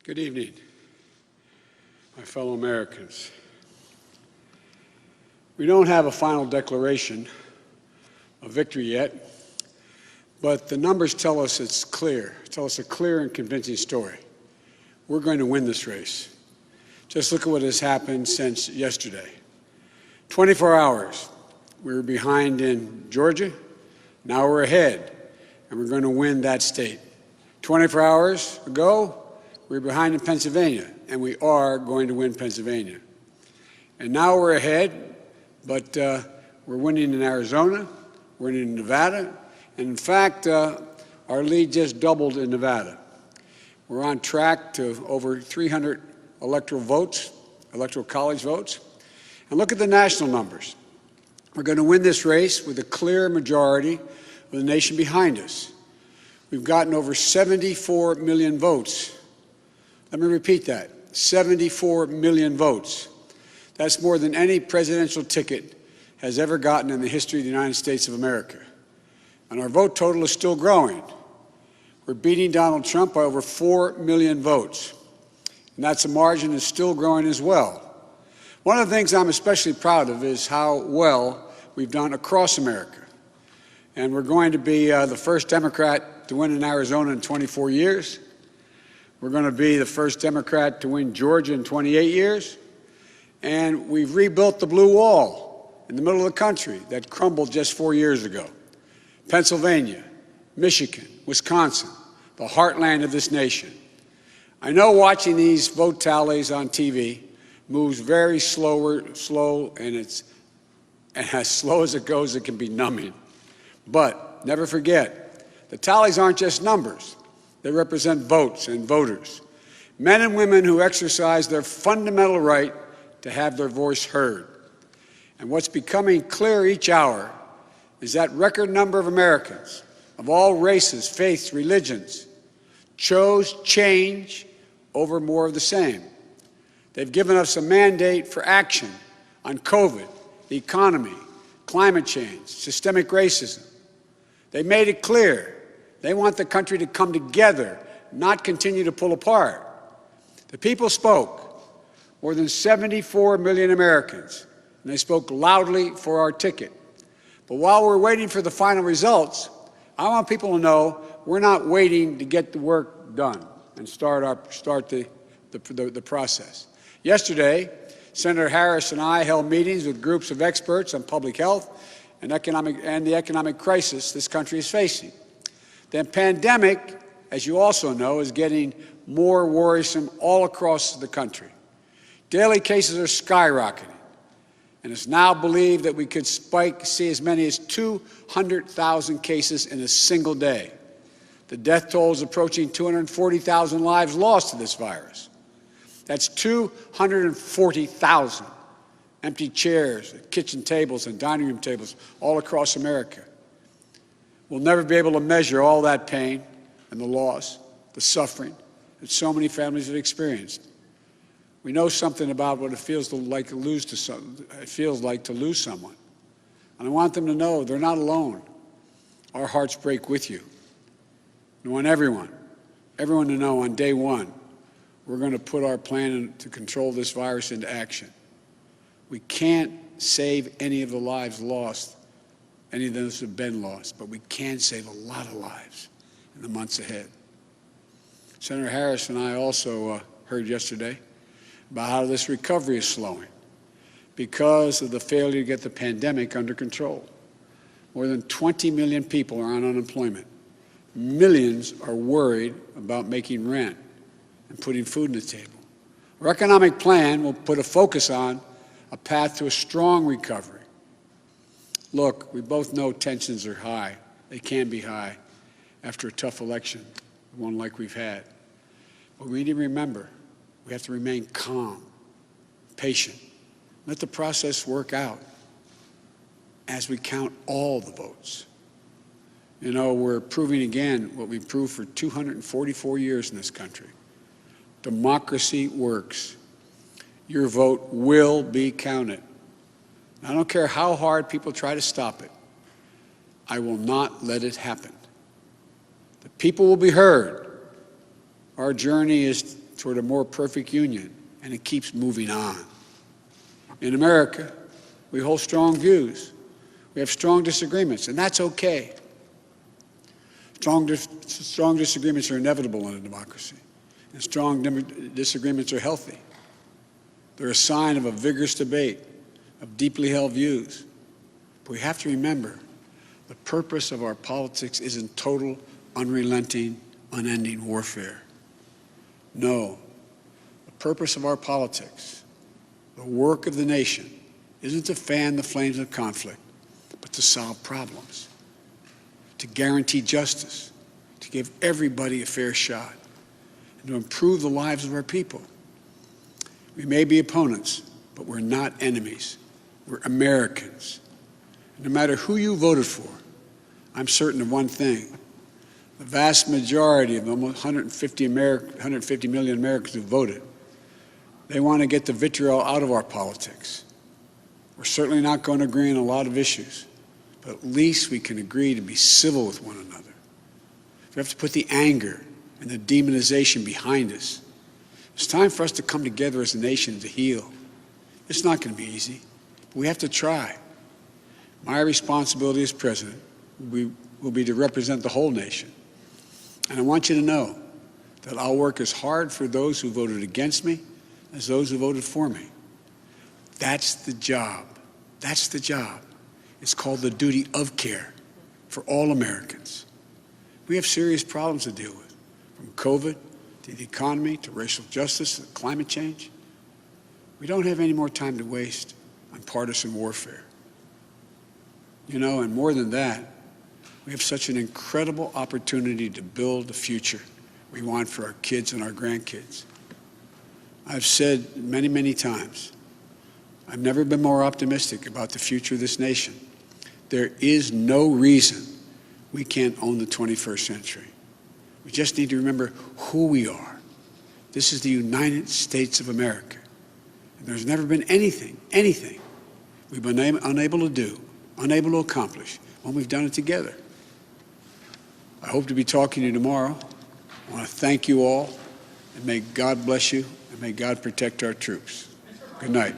Good evening, my fellow Americans. We don't have a final declaration of victory yet, but the numbers tell us it's clear, tell us a clear and convincing story. We're going to win this race. Just look at what has happened since yesterday. 24 hours, we were behind in Georgia, now we're ahead, and we're going to win that state. 24 hours ago, we were behind in Pennsylvania, and we are going to win Pennsylvania. And now we're ahead, but we're winning in Arizona, we're winning in Nevada, and in fact, our lead just doubled in Nevada. We're on track to over 300 electoral college votes. And look at the national numbers. We're going to win this race with a clear majority of the nation behind us. We've gotten over 74 million votes. Let me repeat that, 74 million votes. That's more than any presidential ticket has ever gotten in the history of the United States of America. And our vote total is still growing. We're beating Donald Trump by over 4 million votes. And that's a margin that's still growing as well. One of the things I'm especially proud of is how well we've done across America. And we're going to be the first Democrat to win in Arizona in 24 years. We're going to be the first Democrat to win Georgia in 28 years. And we've rebuilt the blue wall in the middle of the country that crumbled just 4 years ago. Pennsylvania, Michigan, Wisconsin, the heartland of this nation. I know watching these vote tallies on TV moves very slow, and as slow as it goes, it can be numbing. But never forget, the tallies aren't just numbers. They represent votes and voters, men and women who exercise their fundamental right to have their voice heard. And what's becoming clear each hour is that record number of Americans of all races, faiths, religions chose change over more of the same. They've given us a mandate for action on COVID, the economy, climate change, systemic racism. They made it clear they want the country to come together, not continue to pull apart. The people spoke, more than 74 million Americans, and they spoke loudly for our ticket. But while we're waiting for the final results, I want people to know we're not waiting to get the work done and start the process. Yesterday, Senator Harris and I held meetings with groups of experts on public health and the economic crisis this country is facing. The pandemic, as you also know, is getting more worrisome all across the country. Daily cases are skyrocketing, and it's now believed that we could see as many as 200,000 cases in a single day. The death toll is approaching 240,000 lives lost to this virus. That's 240,000 empty chairs, kitchen tables, and dining room tables all across America. We'll never be able to measure all that pain and the loss, the suffering that so many families have experienced. We know something about what it feels like to lose someone. And I want them to know they're not alone. Our hearts break with you. I want everyone to know on day one, we're going to put our plan to control this virus into action. We can't save any of the lives lost, any of those have been lost, but we can save a lot of lives in the months ahead. Senator Harris and I also heard yesterday about how this recovery is slowing because of the failure to get the pandemic under control. More than 20 million people are on unemployment. Millions are worried about making rent and putting food on the table. Our economic plan will put a focus on a path to a strong recovery. Look, we both know tensions are high. They can be high after a tough election, one like we've had. But we need to remember, we have to remain calm, patient. Let the process work out as we count all the votes. You know, we're proving again what we've proved for 244 years in this country. Democracy works. Your vote will be counted. I don't care how hard people try to stop it. I will not let it happen. The people will be heard. Our journey is toward a more perfect union, and it keeps moving on. In America, we hold strong views. We have strong disagreements, and that's okay. Strong disagreements are inevitable in a democracy, and strong disagreements are healthy. They're a sign of a vigorous debate, of deeply held views. But we have to remember, the purpose of our politics isn't total, unrelenting, unending warfare. No, the purpose of our politics, the work of the nation, isn't to fan the flames of conflict, but to solve problems, to guarantee justice, to give everybody a fair shot, and to improve the lives of our people. We may be opponents, but we're not enemies. We're Americans. No matter who you voted for, I'm certain of one thing. The vast majority of almost 150 million Americans who voted, they want to get the vitriol out of our politics. We're certainly not going to agree on a lot of issues, but at least we can agree to be civil with one another. We have to put the anger and the demonization behind us. It's time for us to come together as a nation to heal. It's not going to be easy, but we have to try. My responsibility as president will be to represent the whole nation. And I want you to know that I'll work as hard for those who voted against me as those who voted for me. That's the job. That's the job. It's called the duty of care for all Americans. We have serious problems to deal with, from COVID to the economy to racial justice to climate change. We don't have any more time to waste on partisan warfare. You know, and more than that, we have such an incredible opportunity to build the future we want for our kids and our grandkids. I've said many, many times, I've never been more optimistic about the future of this nation. There is no reason we can't own the 21st century. We just need to remember who we are. This is the United States of America. And there's never been anything we've been unable to do, unable to accomplish when we've done it together. I hope to be talking to you tomorrow. I want to thank you all, and may God bless you, and may God protect our troops. Good night.